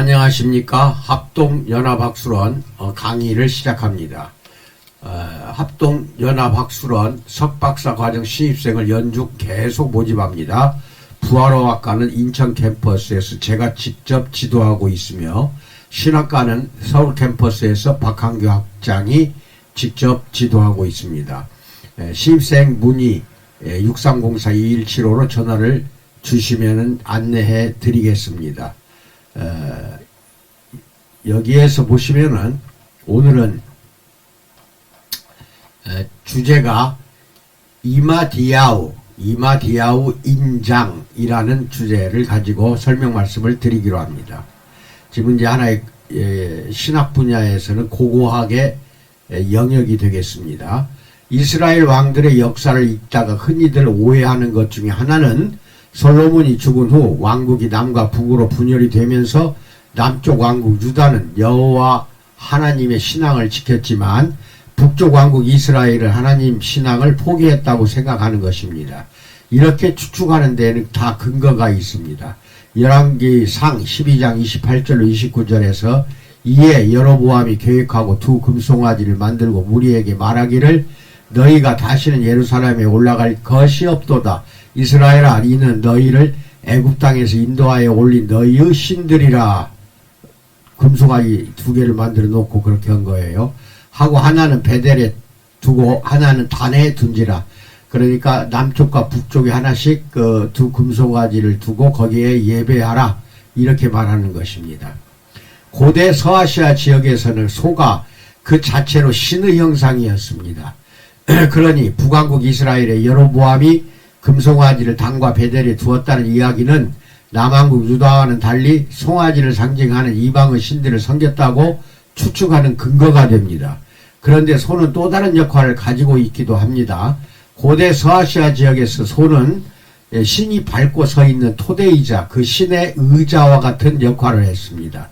안녕하십니까. 합동연합학술원 강의를 시작합니다. 합동연합학술원 석박사 과정 신입생을 연중 계속 모집합니다. 부활어학과는 인천 캠퍼스에서 제가 직접 지도하고 있으며 신학과는 서울 캠퍼스에서 박한규 학장이 직접 지도하고 있습니다. 신입생 문의 6304-2175로 전화를 주시면 안내해 드리겠습니다. 여기에서 보시면은 오늘은 주제가 이마디야후 인장이라는 주제를 가지고 설명 말씀을 드리기로 합니다. 지금 이제 하나의 신학 분야에서는 고고학의 영역이 되겠습니다. 이스라엘 왕들의 역사를 읽다가 흔히들 오해하는 것 중에 하나는 솔로몬이 죽은 후 왕국이 남과 북으로 분열이 되면서 남쪽 왕국 유다는 여호와 하나님의 신앙을 지켰지만 북쪽 왕국 이스라엘은 하나님 신앙을 포기했다고 생각하는 것입니다. 이렇게 추측하는 데는 다 근거가 있습니다. 열왕기상 12장 28절로 29절에서 이에 여로보암이 계획하고 두 금송아지를 만들고 무리에게 말하기를 너희가 다시는 예루살렘에 올라갈 것이 없도다. 이스라엘아, 이는 너희를 애굽 땅에서 인도하여 올린 너희의 신들이라. 금송아지 두 개를 만들어 놓고 그렇게 한 거예요. 하고 하나는 베델에 두고 하나는 단에 둔지라. 그러니까 남쪽과 북쪽에 하나씩 그 두 금송아지를 두고 거기에 예배하라. 이렇게 말하는 것입니다. 고대 서아시아 지역에서는 소가 그 자체로 신의 형상이었습니다. 그러니 북왕국 이스라엘의 여로보암이 금송아지를 단과 베델에 두었다는 이야기는 남왕국 유다와는 달리 송아지를 상징하는 이방의 신들을 섬겼다고 추측하는 근거가 됩니다. 그런데 소는 또 다른 역할을 가지고 있기도 합니다. 고대 서아시아 지역에서 소는 신이 밟고 서 있는 토대이자 그 신의 의자와 같은 역할을 했습니다.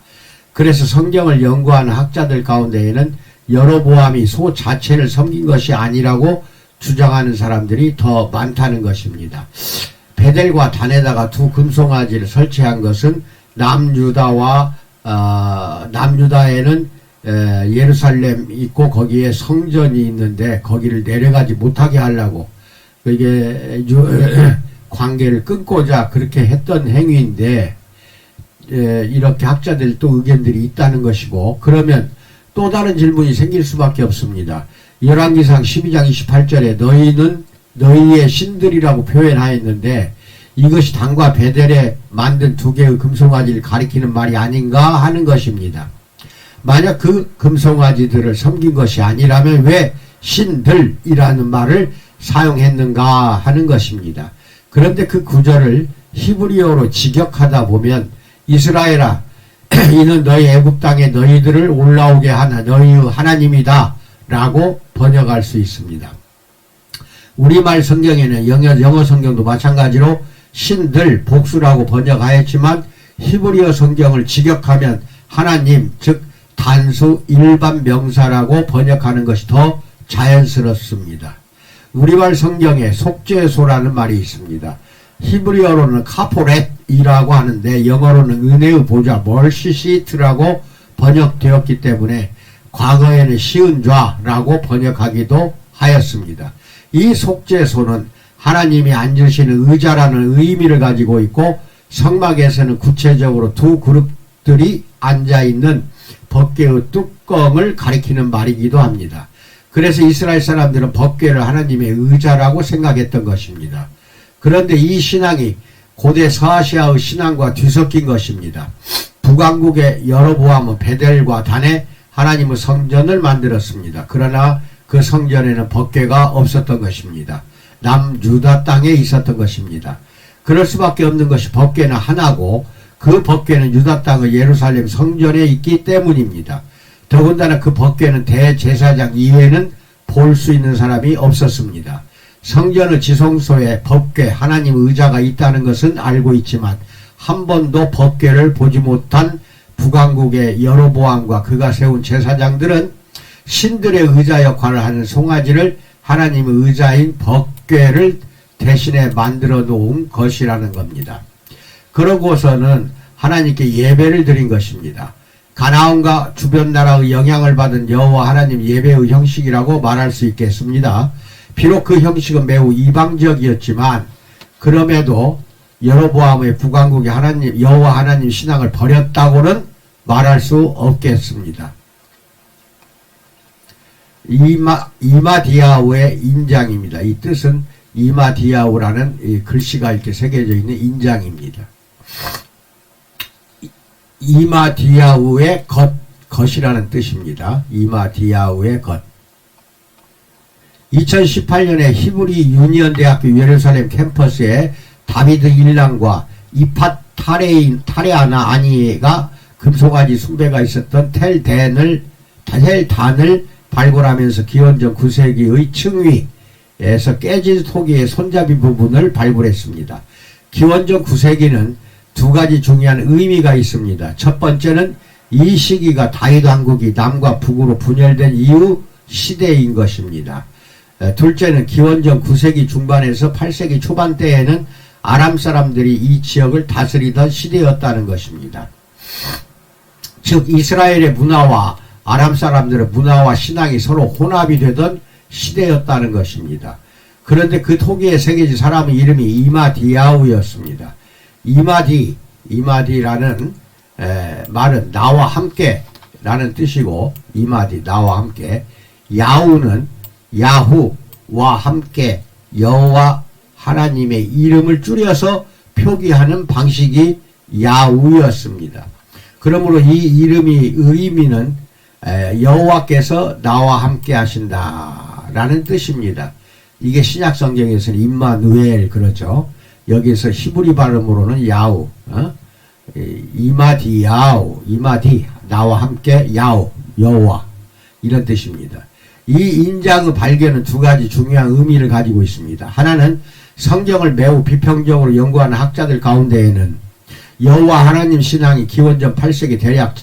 그래서 성경을 연구하는 학자들 가운데에는 여로보암이 소 자체를 섬긴 것이 아니라고 주장하는 사람들이 더 많다는 것입니다. 베델과 단에다가 두 금송아지를 설치한 것은 남유다에는 예루살렘 있고 거기에 성전이 있는데 거기를 내려가지 못하게 하려고 이게 관계를 끊고자 그렇게 했던 행위인데 이렇게 학자들 또 의견들이 있다는 것이고, 그러면 또 다른 질문이 생길 수밖에 없습니다. 열왕기상 12장 28절에 너희는 너희의 신들이라고 표현하였는데 이것이 단과 베델에 만든 두 개의 금송아지를 가리키는 말이 아닌가 하는 것입니다. 만약 그 금송아지들을 섬긴 것이 아니라면 왜 신들이라는 말을 사용했는가 하는 것입니다. 그런데 그 구절을 히브리어로 직역하다 보면 이스라엘아, 이는 너희 애굽 땅에 너희들을 올라오게 하나 너희의 하나님이다 라고 번역할 수 있습니다. 우리말 성경에는 영어 성경도 마찬가지로 신들 복수라고 번역하였지만 히브리어 성경을 직역하면 하나님 즉 단수 일반 명사라고 번역하는 것이 더 자연스럽습니다. 우리말 성경에 속죄소라는 말이 있습니다. 히브리어로는 카포렛이라고 하는데 영어로는 은혜의 보좌 멀시시트라고 번역되었기 때문에 과거에는 쉬운 좌라고 번역하기도 하였습니다. 이 속죄소는 하나님이 앉으시는 의자라는 의미를 가지고 있고 성막에서는 구체적으로 두 그룹들이 앉아있는 법궤의 뚜껑을 가리키는 말이기도 합니다. 그래서 이스라엘 사람들은 법궤를 하나님의 의자라고 생각했던 것입니다. 그런데 이 신앙이 고대 서아시아의 신앙과 뒤섞인 것입니다. 북왕국의 여로보암은 베델과 단에 하나님의 성전을 만들었습니다. 그러나 그 성전에는 법궤가 없었던 것입니다. 남유다 땅에 있었던 것입니다. 그럴 수밖에 없는 것이 법궤는 하나고 그 법궤는 유다 땅의 예루살렘 성전에 있기 때문입니다. 더군다나 그 법궤는 대제사장 이외에는 볼 수 있는 사람이 없었습니다. 성전의 지성소에 법궤 하나님 의자가 있다는 것은 알고 있지만 한 번도 법궤를 보지 못한 북왕국의 여로보암과 그가 세운 제사장들은 신들의 의자 역할을 하는 송아지를 하나님의 의자인 법궤를 대신에 만들어 놓은 것이라는 겁니다. 그러고서는 하나님께 예배를 드린 것입니다. 가나안과 주변 나라의 영향을 받은 여호와 하나님 예배의 형식이라고 말할 수 있겠습니다. 비록 그 형식은 매우 이방적이었지만 그럼에도 여로보암의 북왕국의 하나님 여호와 하나님 신앙을 버렸다고는 말할 수 없겠습니다. 이마디야우의 인장입니다. 이 뜻은 이마디야우라는 이 글씨가 이렇게 새겨져 있는 인장입니다. 이마디야우의 것이라는 뜻입니다. 이마디야우의 것. 2018년에 히브리 유니언 대학교 예루살렘 캠퍼스에 다비드 일랑과 이팟 타레아나 아니가 금송아지 숭배가 있었던 텔단을 발굴하면서 기원전 9세기의 층위에서 깨진 토기의 손잡이 부분을 발굴했습니다. 기원전 9세기는 두 가지 중요한 의미가 있습니다. 첫 번째는 이 시기가 다윗 왕국이 남과 북으로 분열된 이후 시대인 것입니다. 둘째는 기원전 9세기 중반에서 8세기 초반 때에는 아람 사람들이 이 지역을 다스리던 시대였다는 것입니다. 즉 이스라엘의 문화와 아람 사람들의 문화와 신앙이 서로 혼합이 되던 시대였다는 것입니다. 그런데 그 토기에 새겨진 사람의 이름이 이마디야우였습니다. 이마디라는 말은 나와 함께 라는 뜻이고 이마디 나와 함께, 야우는 야후와 함께 여호와 하나님의 이름을 줄여서 표기하는 방식이 야우였습니다. 그러므로 이 이름의 의미는 여호와께서 나와 함께 하신다 라는 뜻입니다. 이게 신약 성경에서는 임마누엘 그러죠. 여기서 히브리 발음으로는 야우, 이마디야우, 이마디 나와 함께 야우 여호와 이런 뜻입니다. 이 인장의 발견은 두 가지 중요한 의미를 가지고 있습니다. 하나는 성경을 매우 비평적으로 연구하는 학자들 가운데에는 여호와 하나님 신앙이 기원전 8세기 대략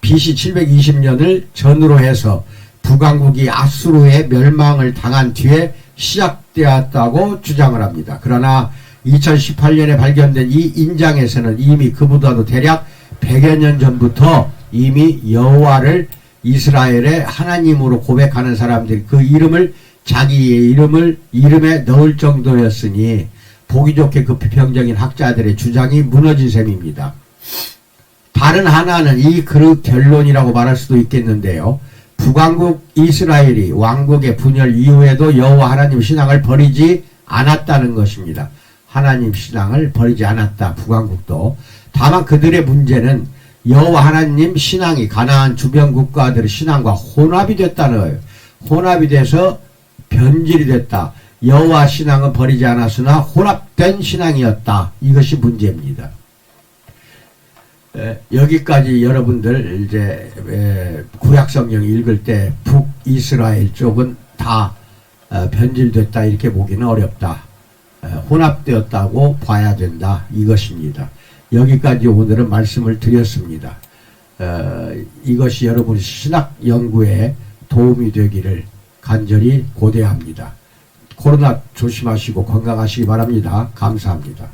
BC 720년을 전후로 해서 북왕국이 아수르의 멸망을 당한 뒤에 시작되었다고 주장을 합니다. 그러나 2018년에 발견된 이 인장에서는 이미 그보다도 대략 100여 년 전부터 이미 여호와를 이스라엘의 하나님으로 고백하는 사람들이 그 이름을 자기의 이름에 넣을 정도였으니 보기 좋게 그 비평적인 학자들의 주장이 무너진 셈입니다. 다른 하나는 이 그룹 결론이라고 말할 수도 있겠는데요. 북왕국 이스라엘이 왕국의 분열 이후에도 여호와 하나님 신앙을 버리지 않았다는 것입니다. 하나님 신앙을 버리지 않았다. 북왕국도. 다만 그들의 문제는 여호와 하나님 신앙이 가나안 주변 국가들의 신앙과 혼합이 됐다는 거예요. 혼합이 돼서 변질이 됐다. 여호와 신앙은 버리지 않았으나 혼합된 신앙이었다. 이것이 문제입니다. 여기까지 여러분들 이제 구약성경 읽을 때 북이스라엘 쪽은 다 변질됐다 이렇게 보기는 어렵다. 혼합되었다고 봐야 된다. 이것입니다. 여기까지 오늘은 말씀을 드렸습니다. 이것이 여러분 신학 연구에 도움이 되기를 간절히 고대합니다. 코로나 조심하시고 건강하시기 바랍니다. 감사합니다.